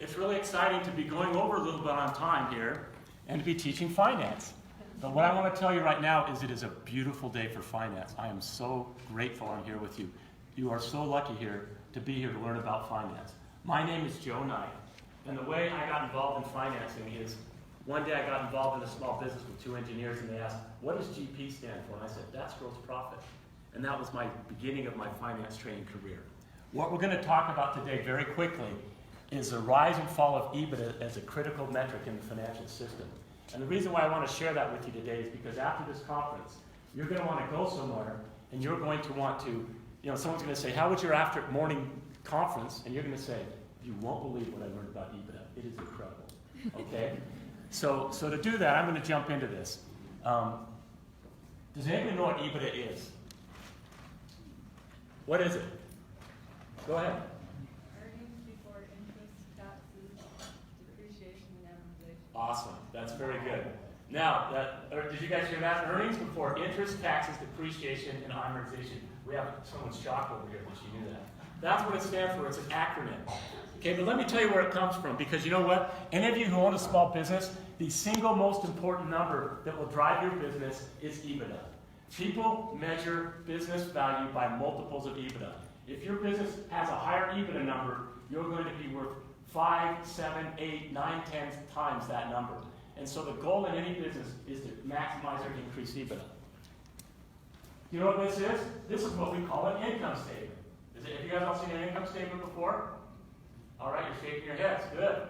It's really exciting to be going over a little bit on time here and to be teaching finance. But what I want to tell you right now is it is a beautiful day for finance. I am so grateful I'm here with you. You are so lucky here to be here to learn about finance. My name is Joe Knight, and the way I got involved in financing is one day I got involved in a small business with two engineers, and they asked, what does GP stand for? And I said, that's gross profit. And that was my beginning of my finance training career. What we're going to talk about today very quickly is the rise and fall of EBITDA as a critical metric in the financial system. And the reason why I want to share that with you today is because after this conference, you're going to want to go somewhere, and you're going to want to, someone's going to say, how was your after morning conference? And you're going to say, you won't believe what I learned about EBITDA. It is incredible. Okay? So to do that, I'm going to jump into this. Does anybody know what EBITDA is? What is it? Go ahead. Earnings before interest, taxes, depreciation, and amortization. Awesome. That's very good. Now, did you guys hear that? Earnings before interest, taxes, depreciation, and amortization. We have someone shocked over here that she knew that. That's what it stands for. It's an acronym. Okay, but let me tell you where it comes from, because you know what? Any of you who own a small business, the single most important number that will drive your business is EBITDA. People measure business value by multiples of EBITDA. If your business has a higher EBITDA number, you're going to be worth 5, 7, 8, 9, 10 times that number. And so the goal in any business is to maximize or increase EBITDA. You know what this is? This is what we call an income statement. Have you guys all seen an income statement before? All right, you're shaking your heads. Good.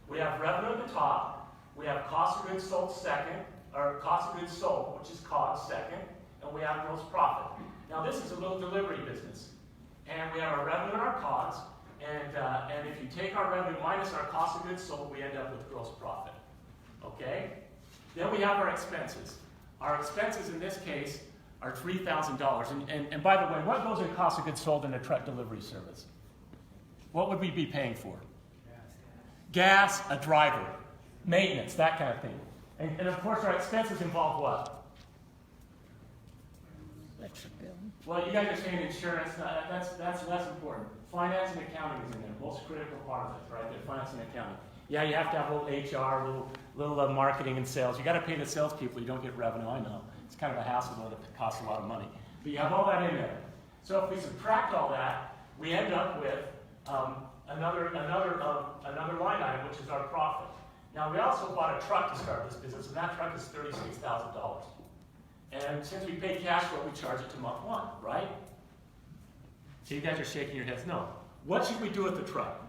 We have revenue at the top. We have cost of goods sold second, or cost of goods sold, which is COGS second, and we have gross profit. Now this is a little delivery business. And we have our revenue and our COGS, and if you take our revenue minus our cost of goods sold, we end up with gross profit. Okay? Then we have our expenses. Our expenses in this case are $3,000. And by the way, what goes in cost of goods sold in a truck delivery service? What would we be paying for? Gas, a driver, maintenance, that kind of thing. And of course, our expenses involve what? Electric bill. Well, you guys are saying insurance. That's less important. Finance and accounting is in there. Most critical part of it, right? The finance and accounting. Yeah, you have to have a little HR, little marketing and sales. You got to pay the salespeople. You don't get revenue. I know it's kind of a hassle, though. It costs a lot of money. But you have all that in there. So if we subtract all that, we end up with another line item, which is our profit. Now we also bought a truck to start this business, and that truck is $36,000. And since we pay cash for it, we charge it to month one, right? So you guys are shaking your heads. No. What should we do with the truck?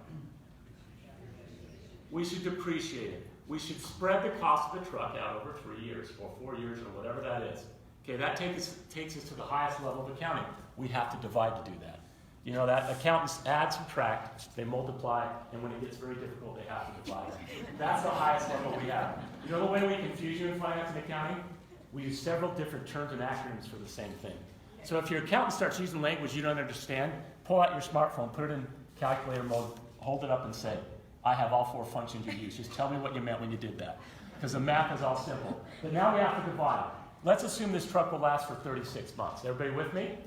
We should depreciate it. We should spread the cost of the truck out over 3 years or 4 years or whatever that is. Okay, that takes us to the highest level of accounting. We have to divide to do that. You know that accountants add, subtract, they multiply, and when it gets very difficult, they have to divide. That's the highest level we have. You know the way we confuse you in finance and accounting? We use several different terms and acronyms for the same thing. So if your accountant starts using language you don't understand, pull out your smartphone, put it in calculator mode, hold it up and say, I have all 4 functions you use. Just tell me what you meant when you did that. Because the math is all simple. But now we have to divide. Let's assume this truck will last for 36 months. Everybody with me?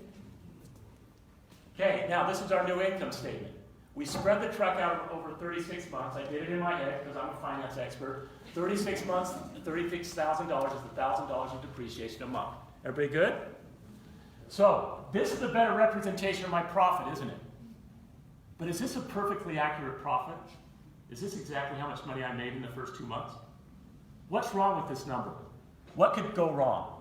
Okay, now this is our new income statement. We spread the truck out over 36 months. I did it in my head because I'm a finance expert. 36 months, $36,000 is $1,000 of depreciation a month. Everybody good? So this is a better representation of my profit, isn't it? But is this a perfectly accurate profit? Is this exactly how much money I made in the first 2 months? What's wrong with this number? What could go wrong?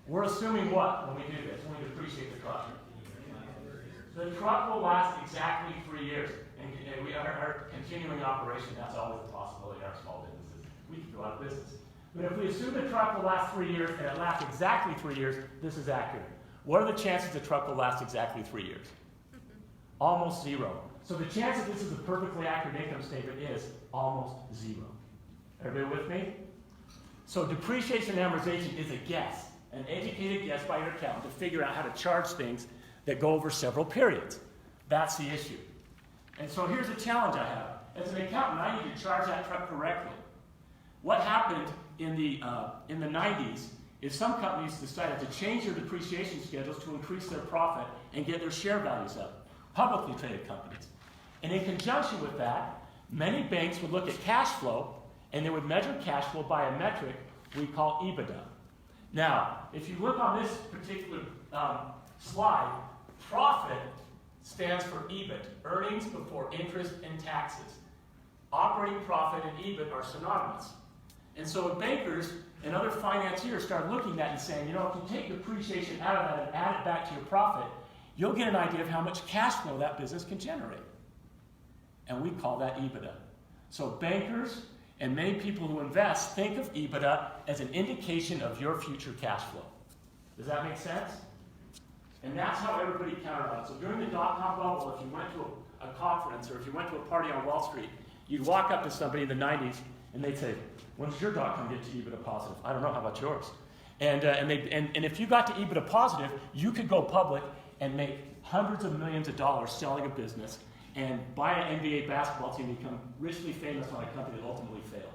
We're assuming what when we do this, when we depreciate the truck? The truck will last exactly 3 years. And we are our continuing operation. That's always a possibility in our small businesses. We could go out of business. But if we assume the truck will last 3 years and it lasts exactly 3 years, this is accurate. What are the chances the truck will last exactly 3 years? Almost zero. So the chance that this is a perfectly accurate income statement is almost zero. Everybody with me? So depreciation and amortization is a guess, an educated guess by your accountant to figure out how to charge things that go over several periods. That's the issue. And so here's a challenge I have. As an accountant, I need to charge that truck correctly. What happened in the 90s is some companies decided to change their depreciation schedules to increase their profit and get their share values up. Publicly traded companies. And in conjunction with that, many banks would look at cash flow, and they would measure cash flow by a metric we call EBITDA. Now, if you look on this particular slide, profit stands for EBIT, earnings before interest and taxes. Operating profit and EBIT are synonymous. And so when bankers and other financiers start looking at that and saying, you know, if you take depreciation out of that and add it back to your profit, you'll get an idea of how much cash flow that business can generate. And we call that EBITDA. So bankers and many people who invest think of EBITDA as an indication of your future cash flow. Does that make sense? And that's how everybody counted on it. So during the dot-com bubble, if you went to a conference or if you went to a party on Wall Street, you'd walk up to somebody in the 90s and they'd say, when does your dot-com get to EBITDA positive? I don't know, how about yours? And if you got to EBITDA positive, you could go public and make hundreds of millions of dollars selling a business and buy an NBA basketball team and become richly famous on a company that ultimately failed.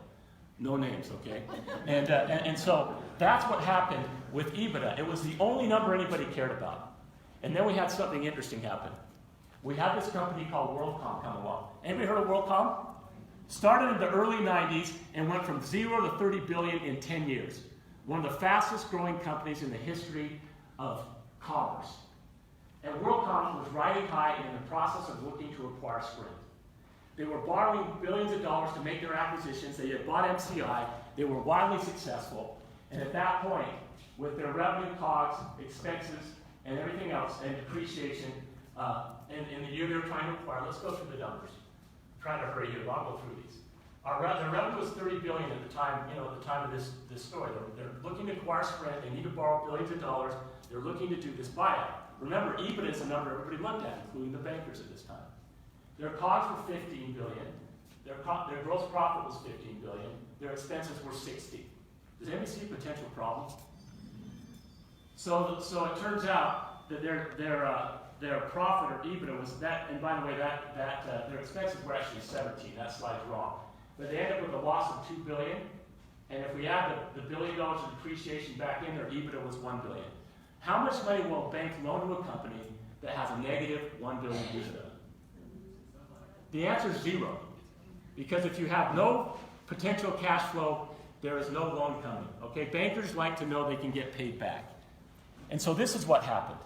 No names, okay? And so that's what happened with EBITDA. It was the only number anybody cared about. And then we had something interesting happen. We had this company called WorldCom come along. Anybody heard of WorldCom? Started in the early 90s and went from 0 to 30 billion in 10 years. One of the fastest growing companies in the history of commerce. And WorldCom was riding high and in the process of looking to acquire Sprint. They were borrowing billions of dollars to make their acquisitions. They had bought MCI. They were wildly successful. And at that point, with their revenue, COGS, expenses, and everything else, and depreciation, in the year they were trying to acquire, let's go through the numbers. I'm trying to hurry you, I'll go through these. Their revenue was $30 billion at the time, at the time of this story. They're looking to acquire Sprint. They need to borrow billions of dollars. They're looking to do this buyout. Remember, EBITDA is the number everybody looked at, including the bankers at this time. Their COGS were $15 billion. Their gross profit was $15 billion. Their expenses were $60. Does anybody see a potential problem? So it turns out that their profit or EBITDA was that, and by the way, their expenses were actually 17. That slide's wrong. But they ended up with a loss of $2 billion. And if we add the $1 billion of depreciation back in, their EBITDA was $1 billion. How much money will a bank loan to a company that has a negative $1 billion EBITDA? The answer is zero. Because if you have no potential cash flow, there is no loan coming. Okay? Bankers like to know they can get paid back. And so this is what happened.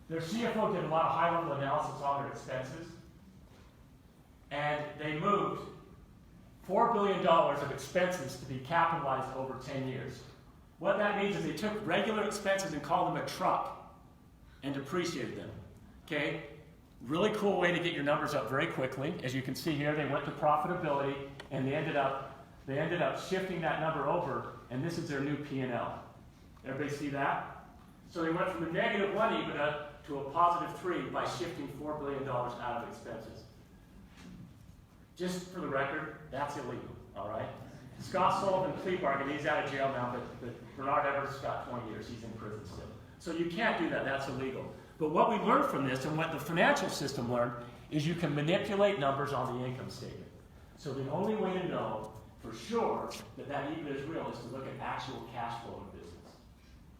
Their CFO did a lot of high-level analysis on their expenses. And they moved $4 billion of expenses to be capitalized over 10 years. What that means is they took regular expenses and called them a truck and depreciated them. Okay? Really cool way to get your numbers up very quickly. As you can see here, they went to profitability and they ended up shifting that number over, and this is their new P&L. Everybody see that? So they went from a negative 1 EBITDA to a positive 3 by shifting $4 billion out of expenses. Just for the record, that's illegal, all right? Scott Sullivan plea bargained, he's out of jail now, but Bernard Everett's got 20 years, he's in prison still. So you can't do that, that's illegal. But what we learned from this, and what the financial system learned, is you can manipulate numbers on the income statement. So the only way to know for sure that EBITDA is real is to look at actual cash flow in business.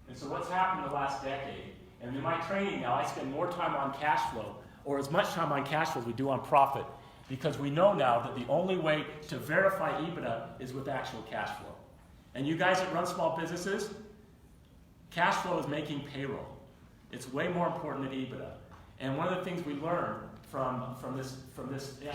And so what's happened in the last decade, and in my training now, I spend more time on cash flow, or as much time on cash flow as we do on profit, because we know now that the only way to verify EBITDA is with actual cash flow. And you guys that run small businesses, cash flow is making payroll. It's way more important than EBITDA. And one of the things we learned from this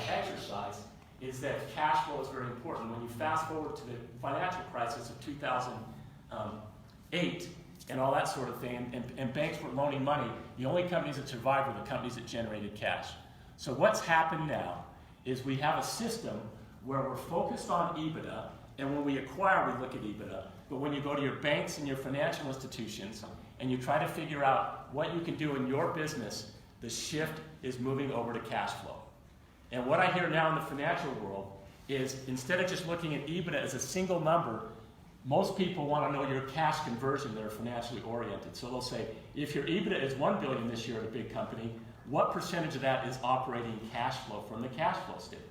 exercise is that cash flow is very important. When you fast forward to the financial crisis of 2008 and all that sort of thing, and banks were loaning money, the only companies that survived were the companies that generated cash. So what's happened now is we have a system where we're focused on EBITDA, and when we acquire, we look at EBITDA. But when you go to your banks and your financial institutions, and you try to figure out what you can do in your business, the shift is moving over to cash flow. And what I hear now in the financial world is instead of just looking at EBITDA as a single number, most people want to know your cash conversion that are financially oriented. So they'll say, if your EBITDA is $1 billion this year at a big company, what percentage of that is operating cash flow from the cash flow statement?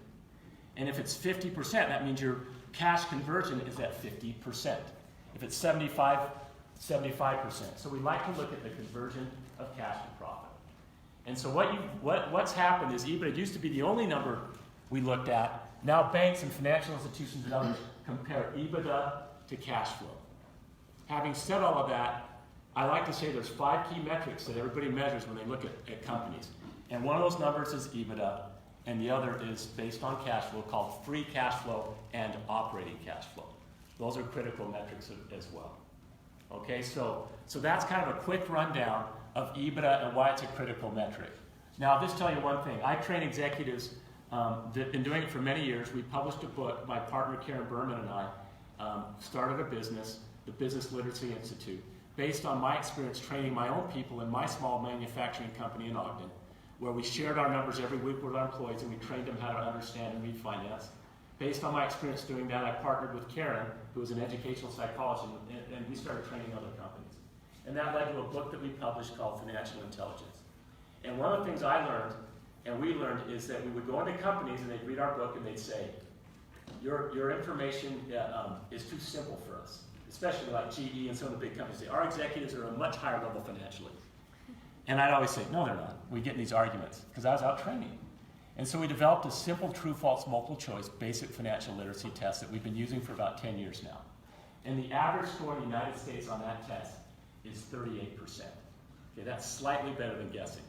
And if it's 50%, that means your cash conversion is at 50%. If it's 75%. So we like to look at the conversion of cash to profit. And so what's happened is EBITDA used to be the only number we looked at. Now banks and financial institutions and others compare EBITDA to cash flow. Having said all of that, I like to say there's 5 key metrics that everybody measures when they look at companies. And one of those numbers is EBITDA, and the other is based on cash flow, called free cash flow and operating cash flow. Those are critical metrics as well. Okay, so that's kind of a quick rundown of EBITDA and why it's a critical metric. Now, I'll just tell you one thing. I train executives that have been doing it for many years. We published a book. My partner Karen Berman and I started a business, the Business Literacy Institute, based on my experience training my own people in my small manufacturing company in Ogden, where we shared our numbers every week with our employees and we trained them how to understand and read finance. Based on my experience doing that, I partnered with Karen, who was an educational psychologist, and we started training other companies. And that led to a book that we published called Financial Intelligence. And one of the things I learned, and we learned, is that we would go into companies and they'd read our book and they'd say, your information is too simple for us. Especially like GE and some of the big companies. Our executives are at a much higher level financially. And I'd always say, no, they're not. We get in these arguments because I was out training. And so we developed a simple true-false multiple choice basic financial literacy test that we've been using for about 10 years now. And the average score in the United States on that test is 38%. Okay, that's slightly better than guessing.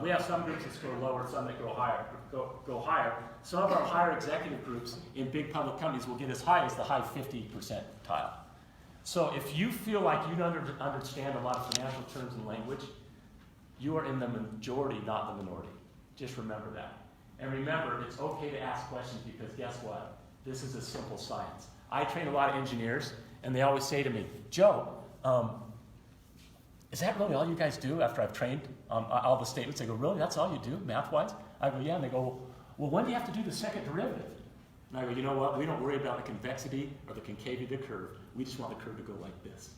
We have some groups that score lower, some that go higher. Some of our higher executive groups in big public companies will get as high as the high 50 percentile. So if you feel like you don't understand a lot of financial terms and language, you are in the majority, not the minority. Just remember that. And remember, it's okay to ask questions because guess what? This is a simple science. I train a lot of engineers, and they always say to me, Joe, is that really all you guys do after I've trained all the statements? They go, really? That's all you do, math-wise? I go, yeah. And they go, well, when do you have to do the second derivative? And I go, you know what? We don't worry about the convexity or the concavity of the curve. We just want the curve to go like this.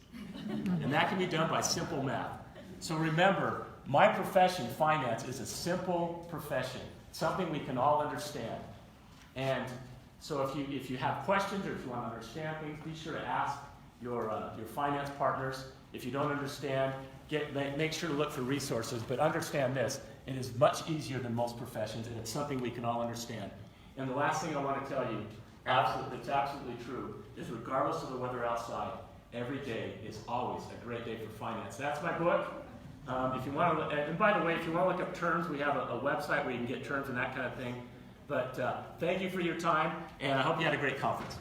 And that can be done by simple math. So remember, my profession, finance, is a simple profession, something we can all understand. And so if you have questions or if you want to understand things, be sure to ask your finance partners. If you don't understand, make sure to look for resources. But understand this, it is much easier than most professions, and it's something we can all understand. And the last thing I want to tell you, it's absolutely true, is regardless of the weather outside, every day is always a great day for finance. That's my book. If you want to, and by the way, if you want to look up terms, we have a website where you can get terms and that kind of thing. But thank you for your time, and I hope you had a great conference.